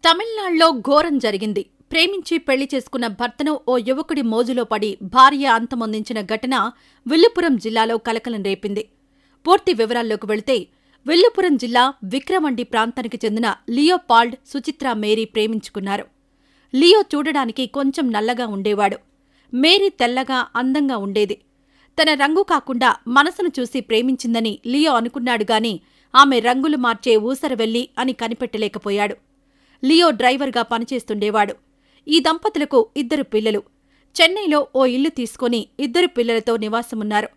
తమిళనాడులో ఘోరం జరిగింది. ప్రేమించి పెళ్లి చేసుకున్న భర్తను ఓ యువకుడి మోజులో పడి భార్య అంతమొందించిన ఘటన విల్లుపురం జిల్లాలో కలకలం రేపింది. పూర్తి వివరాల్లోకి వెళితే, విల్లుపురం జిల్లా విక్రమండి ప్రాంతానికి చెందిన లియోపాల్డ్, సుచిత్ర మేరీ ప్రేమించుకున్నారు. లియో చూడడానికి కొంచెం నల్లగా ఉండేవాడు. మేరీ తెల్లగా, అందంగా ఉండేది. తన రంగు కాకుండా మనసును చూసి ప్రేమించిందని లియో అనుకున్నాడుగాని ఆమె రంగులు మార్చే ఊసరవెల్లి అని కనిపెట్టలేకపోయాడు. లియో డ్రైవర్గా పనిచేస్తుండేవాడు. ఈ దంపతులకు 2 పిల్లలు. చెన్నైలో ఓ ఇల్లు తీసుకుని 2 పిల్లలతో నివాసమున్నారు.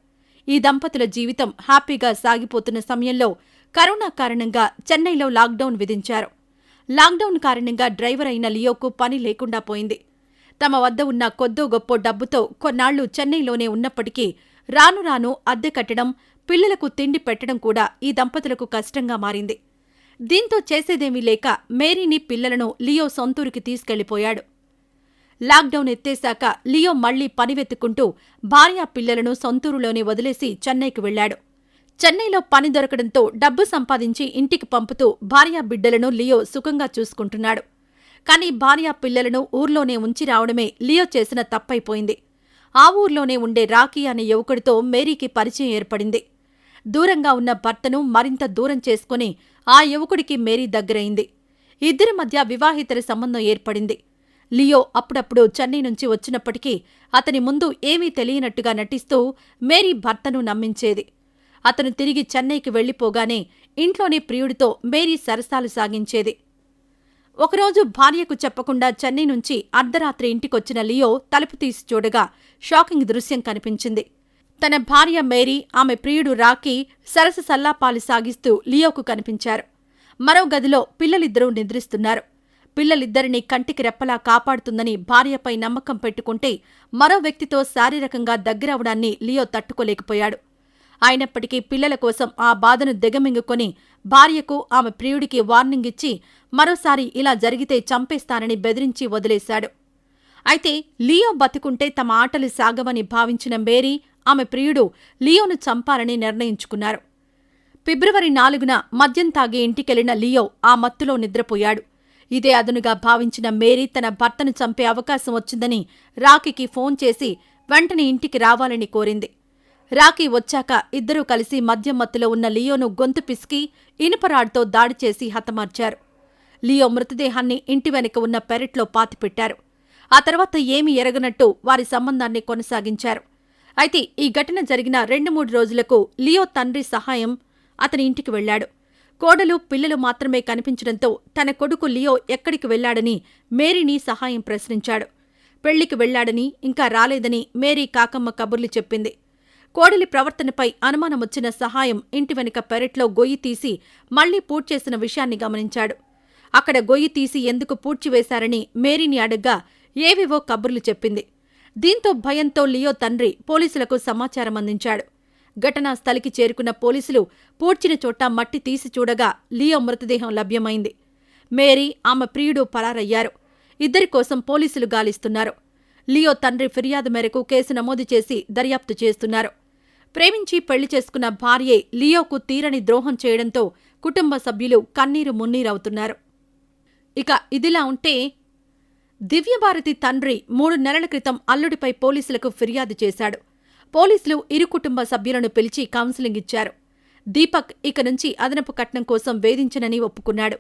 ఈ దంపతుల జీవితం హ్యాపీగా సాగిపోతున్న సమయంలో కరోనా కారణంగా చెన్నైలో లాక్డౌన్ విధించారు. లాక్డౌన్ కారణంగా డ్రైవర్ అయిన లియోకు పని లేకుండా పోయింది. తమ వద్ద ఉన్న కొద్దో గొప్పో డబ్బుతో కొన్నాళ్లు చెన్నైలోనే ఉన్నప్పటికీ రాను రాను అద్దె కట్టడం, పిల్లలకు తిండి పెట్టడం కూడా ఈ దంపతులకు కష్టంగా మారింది. దీంతో చేసేదేమీ లేక మేరీని, పిల్లలను లియో సొంతూరికి తీసుకెళ్లిపోయాడు. లాక్డౌన్ ఎత్తేశాక లియో మళ్లీ పని వెతుక్కుంటూ భార్యా పిల్లలను సొంతూరులోనే వదిలేసి చెన్నైకి వెళ్లాడు. చెన్నైలో పని దొరకడంతో డబ్బు సంపాదించి ఇంటికి పంపుతూ భార్యా బిడ్డలను లియో సుఖంగా చూసుకుంటున్నాడు. కాని భార్యా పిల్లలను ఊర్లోనే ఉంచి రావడమే లియో చేసిన తప్పైపోయింది. ఆ ఊర్లోనే ఉండే రాకీ అనే యువకుడితో మేరీకి పరిచయం ఏర్పడింది. దూరంగా ఉన్న భర్తను మరింత దూరం చేసుకుని ఆ యువకుడికి మేరీ దగ్గరైంది. ఇద్దరి మధ్య వివాహితర సంబంధం ఏర్పడింది. లియో అప్పుడప్పుడు చెన్నై నుంచి వచ్చినప్పటికీ అతని ముందు ఏమీ తెలియనట్టుగా నటిస్తూ మేరీ భర్తను నమ్మించేది. అతను తిరిగి చెన్నైకి వెళ్లిపోగానే ఇంట్లోనే ప్రియుడితో మేరీ సరసాలు సాగించేది. ఒకరోజు భార్యకు చెప్పకుండా చెన్నై నుంచి అర్ధరాత్రి ఇంటికొచ్చిన లియో తలుపు తీసి చూడగా షాకింగ్ దృశ్యం కనిపించింది. తన భార్య మేరీ, ఆమె ప్రియుడు రాకీ సరస సల్లాపాలు సాగిస్తూ లియోకు కనిపించారు. మరో గదిలో పిల్లలిద్దరూ నిద్రిస్తున్నారు. పిల్లలిద్దరినీ కంటికి రెప్పలా కాపాడుతుందని భార్యపై నమ్మకం పెట్టుకుంటే మరో వ్యక్తితో శారీరకంగా దగ్గరవడాన్ని లియో తట్టుకోలేకపోయాడు. అయినప్పటికీ పిల్లల కోసం ఆ బాధను దిగమింగుకొని భార్యకు, ఆమె ప్రియుడికి వార్నింగ్ ఇచ్చి మరోసారి ఇలా జరిగితే చంపేస్తానని బెదిరించి వదిలేశాడు. అయితే లియో బతికుంటే తమ ఆటలు సాగవని భావించిన మేరీ, ఆమె ప్రియుడు లియోను చంపాలని నిర్ణయించుకున్నారు. ఫిబ్రవరి 4న మద్యం తాగి ఇంటికెళ్లిన లియో ఆ మత్తులో నిద్రపోయాడు. ఇదే అదునుగా భావించిన మేరీ తన భర్తను చంపే అవకాశం వచ్చిందని రాకీకి ఫోన్ చేసి వెంటనే ఇంటికి రావాలని కోరింది. రాకీ వచ్చాక ఇద్దరూ కలిసి మద్యం మత్తులో ఉన్న లియోను గొంతు పిసికి ఇనుపరాడ్తో దాడి చేసి హతమార్చారు. లియో మృతదేహాన్ని ఇంటి వెనుక ఉన్న పెరట్లో పాతిపెట్టారు. ఆ తర్వాత ఏమీ ఎరగనట్టు వారి సంబంధాన్ని కొనసాగించారు. అయితే ఈ ఘటన జరిగిన 2-3 రోజులకు లియో తండ్రి సహాయం అతని ఇంటికి వెళ్లాడు. కోడలు, పిల్లలు మాత్రమే కనిపించడంతో తన కొడుకు లియో ఎక్కడికి వెళ్లాడని మేరీని సహాయం ప్రశ్నించాడు. పెళ్లికి వెళ్లాడని, ఇంకా రాలేదని మేరీ కాకమ్మ కబుర్లు చెప్పింది. కోడలి ప్రవర్తనపై అనుమానమొచ్చిన సహాయం ఇంటి వెనుక పెరట్లో గొయ్యి తీసి మళ్లీ పూడ్చేసిన విషయాన్ని గమనించాడు. అక్కడ గొయ్యి తీసి ఎందుకు పూడ్చివేశారని మేరీని అడగ్గా ఏవేవో కబుర్లు చెప్పింది. దీంతో భయంతో లియో తండ్రి పోలీసులకు సమాచారం అందించాడు. ఘటనా స్థలికి చేరుకున్న పోలీసులు పూడ్చిన చోట మట్టి తీసి చూడగా లియో మృతదేహం లభ్యమైంది. మేరీ, ఆమె ప్రియుడు పరారయ్యారు. ఇద్దరి కోసం పోలీసులు గాలిస్తున్నారు. లియో తండ్రి ఫిర్యాదు మేరకు కేసు నమోదు చేసి దర్యాప్తు చేస్తున్నారు. ప్రేమించి పెళ్లి చేసుకున్న భార్యే లియోకు తీరని ద్రోహం చేయడంతో కుటుంబ సభ్యులు కన్నీరు మున్నీరవుతున్నారు. ఇక ఇదిలా ఉంటే, దివ్యభారతి తండ్రి 3 నెలల క్రితం అల్లుడిపై పోలీసులకు ఫిర్యాదు చేశాడు. పోలీసులు ఇరు కుటుంబ సభ్యులను పిలిచి కౌన్సిలింగ్ ఇచ్చారు. దీపక్ ఇక నుంచి అదనపు కట్నం కోసం వేధించనని ఒప్పుకున్నాడు.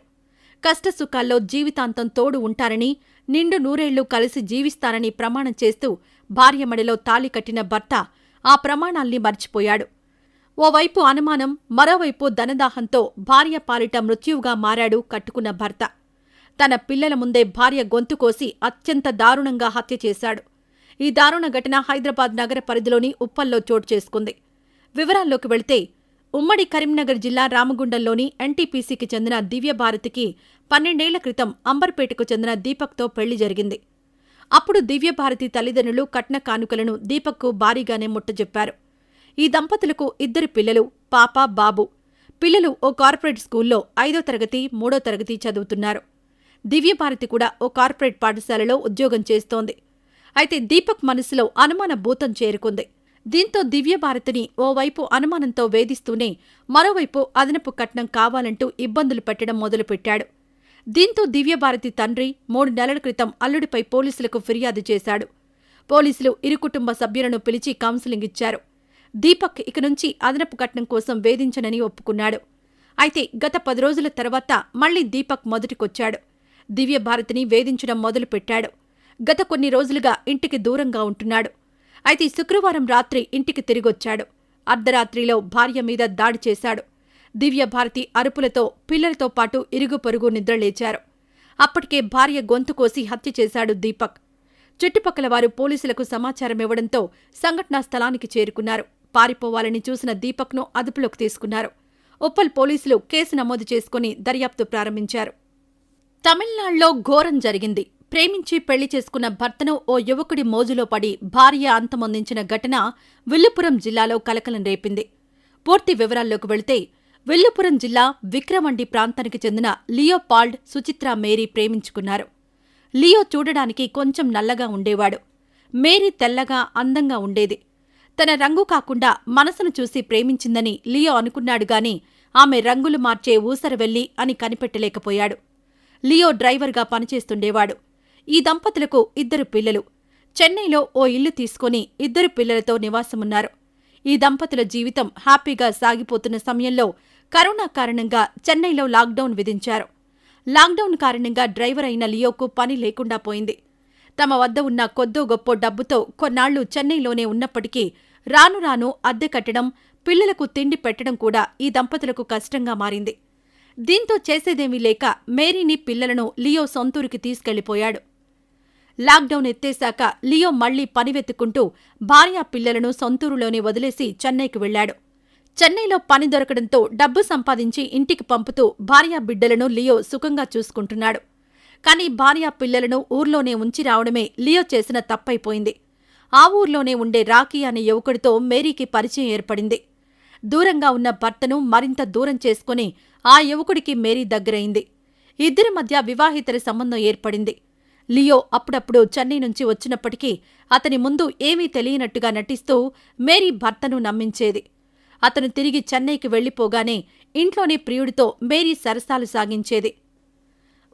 కష్టసుఖాల్లో జీవితాంతం తోడు ఉంటారని, నిండు నూరేళ్లు కలిసి జీవిస్తానని ప్రమాణం చేస్తూ భార్య మెడలో తాళి కట్టిన భర్త ఆ ప్రమాణాల్ని మర్చిపోయాడు. ఓవైపు అనుమానం, మరోవైపు ధనదాహంతో భార్య పాలిట మృత్యువుగా మారాడు కట్టుకున్న భర్త. తన పిల్లల ముందే భార్య గొంతు కోసి అత్యంత దారుణంగా హత్య చేశాడు. ఈ దారుణ ఘటన హైదరాబాద్ నగర పరిధిలోని ఉప్పల్లో చోటు చేసుకుంది. వివరాల్లోకి వెళితే, ఉమ్మడి కరీంనగర్ జిల్లా రామగుండంలోని ఎన్టీపీసీకి చెందిన దివ్యభారతికి 12 ఏళ్ల క్రితం అంబర్పేటకు చెందిన దీపక్తో పెళ్లి జరిగింది. అప్పుడు దివ్యభారతి తల్లిదండ్రులు కట్న కానుకలను దీపక్కు భారీగానే ముట్టజెప్పారు. ఈ దంపతులకు 2 పిల్లలు, పాప, బాబు. పిల్లలు ఓ కార్పొరేట్ స్కూల్లో 5వ తరగతి, 3వ తరగతి చదువుతున్నారు. దివ్యభారతి కూడా ఓ కార్పొరేట్ పాఠశాలలో ఉద్యోగం చేస్తోంది. అయితే దీపక్ మనసులో అనుమాన భూతం చేరుకుంది. దీంతో దివ్యభారతిని ఓవైపు అనుమానంతో వేధిస్తూనే మరోవైపు అదనపు కట్నం కావాలంటూ ఇబ్బందులు పెట్టడం మొదలుపెట్టాడు. దీంతో దివ్యభారతి తండ్రి 3 నెలల క్రితం అల్లుడిపై పోలీసులకు ఫిర్యాదు చేశాడు. పోలీసులు ఇరు కుటుంబ సభ్యులను పిలిచి కౌన్సిలింగ్ ఇచ్చారు. దీపక్ ఇక నుంచి అదనపు కట్నం కోసం వేధించనని ఒప్పుకున్నాడు. అయితే గత 10 రోజుల తర్వాత మళ్లీ దీపక్ మొదటికొచ్చాడు. దివ్యభారతిని వేధించడం మొదలుపెట్టాడు. గత కొన్ని రోజులుగా ఇంటికి దూరంగా ఉంటున్నాడు. అయితే శుక్రవారం రాత్రి ఇంటికి తిరిగొచ్చాడు. అర్ధరాత్రిలో భార్య మీద దాడి చేశాడు. దివ్యభారతి అరుపులతో పిల్లలతో పాటు ఇరుగు పొరుగు నిద్రలేచారు. అప్పటికే భార్య గొంతు కోసి హత్య చేశాడు దీపక్. చుట్టుపక్కల వారు పోలీసులకు సమాచారమివ్వడంతో సంఘటనా స్థలానికి చేరుకున్నారు. పారిపోవాలని చూసిన దీపక్ను అదుపులోకి తీసుకున్నారు. ఉప్పల్ పోలీసులు కేసు నమోదు చేసుకుని దర్యాప్తు ప్రారంభించారు. తమిళనాడులో ఘోరం జరిగింది. ప్రేమించి పెళ్లి చేసుకున్న భర్తను ఓ యువకుడి మోజులో పడి భార్య అంతమొందించిన ఘటన విల్లుపురం జిల్లాలో కలకలం రేపింది. పూర్తి వివరాల్లోకి వెళితే విల్లుపురం జిల్లా విక్రమండి ప్రాంతానికి చెందిన లియోపాల్డ్, సుచిత్ర మేరీ ప్రేమించుకున్నారు. లియో చూడడానికి కొంచెం నల్లగా ఉండేవాడు. మేరీ తెల్లగా, అందంగా ఉండేది. తన రంగు కాకుండా మనసును చూసి ప్రేమించిందని లియో అనుకున్నాడుగాని ఆమె రంగులు మార్చే ఊసరవెల్లి అని కనిపెట్టలేకపోయాడు. లియో డ్రైవర్గా పనిచేస్తుండేవాడు. ఈ దంపతులకు 2 పిల్లలు. చెన్నైలో ఓ ఇల్లు తీసుకుని 2 పిల్లలతో నివాసమున్నారు. ఈ దంపతుల జీవితం హ్యాపీగా సాగిపోతున్న సమయంలో కరోనా కారణంగా చెన్నైలో లాక్డౌన్ విధించారు. లాక్డౌన్ కారణంగా డ్రైవర్ అయిన లియోకు పని లేకుండా పోయింది. తమ వద్ద ఉన్న కొద్దో గొప్పో డబ్బుతో కొన్నాళ్లు చెన్నైలోనే ఉన్నప్పటికీ రాను రాను అద్దె కట్టడం, పిల్లలకు తిండి పెట్టడం కూడా ఈ దంపతులకు కష్టంగా మారింది. దీంతో చేసేదేమీ లేక మేరీని, పిల్లలను లియో సొంతూరికి తీసుకెళ్లిపోయాడు. లాక్డౌన్ ఎత్తేశాక లియో మళ్లీ పని వెతుక్కుంటూ భార్యా పిల్లలను సొంతూరులోనే వదిలేసి చెన్నైకి వెళ్లాడు. చెన్నైలో పని దొరకడంతో డబ్బు సంపాదించి ఇంటికి పంపుతూ భార్యా బిడ్డలను లియో సుఖంగా చూసుకుంటున్నాడు. కానీ భార్యా పిల్లలను ఊర్లోనే ఉంచి రావడమే లియో చేసిన తప్పైపోయింది. ఆ ఊర్లోనే ఉండే రాకీ అనే యువకుడితో మేరీకి పరిచయం ఏర్పడింది. దూరంగా ఉన్న భర్తను మరింత దూరం చేసుకుని ఆ యువకుడికి మేరీ దగ్గరైంది. ఇద్దరి మధ్య వివాహితర సంబంధం ఏర్పడింది. లియో అప్పుడప్పుడు చెన్నై నుంచి వచ్చినప్పటికీ అతని ముందు ఏమీ తెలియనట్టుగా నటిస్తూ మేరీ భర్తను నమ్మించేది. అతను తిరిగి చెన్నైకి వెళ్లిపోగానే ఇంట్లోనే ప్రియుడితో మేరీ సరసాలు సాగించేది.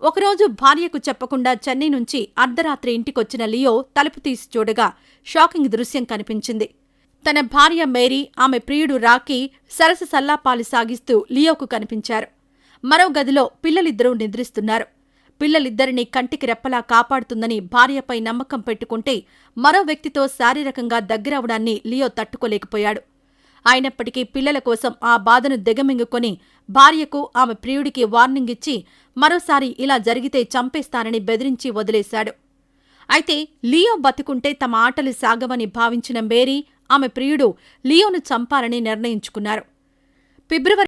ఒకరోజు భార్యకు చెప్పకుండా చెన్నై నుంచి అర్ధరాత్రి ఇంటికొచ్చిన లియో తలుపు తీసి చూడగా షాకింగ్ దృశ్యం కనిపించింది. తన భార్య మేరీ, ఆమె ప్రియుడు రాకీ సరస సల్లాపాలు సాగిస్తూ లియోకు కనిపించారు. మరో గదిలో పిల్లలిద్దరూ నిద్రిస్తున్నారు. పిల్లలిద్దరినీ కంటికి రెప్పలా కాపాడుతుందని భార్యపై నమ్మకం పెట్టుకుంటే మరో వ్యక్తితో శారీరకంగా దగ్గరవడాన్ని లియో తట్టుకోలేకపోయాడు. అయినప్పటికీ పిల్లల కోసం ఆ బాధను దిగమింగుకొని భార్యకు, ఆమె ప్రియుడికి వార్నింగ్ ఇచ్చి మరోసారి ఇలా జరిగితే చంపేస్తానని బెదిరించి వదిలేశాడు. అయితే లియో బతుకుంటే తమ ఆటలు సాగవని భావించిన మేరీ, ఆమె ప్రియుడు లియోను చంపాలని నిర్ణయించుకున్నారు. ఫిబ్రవరి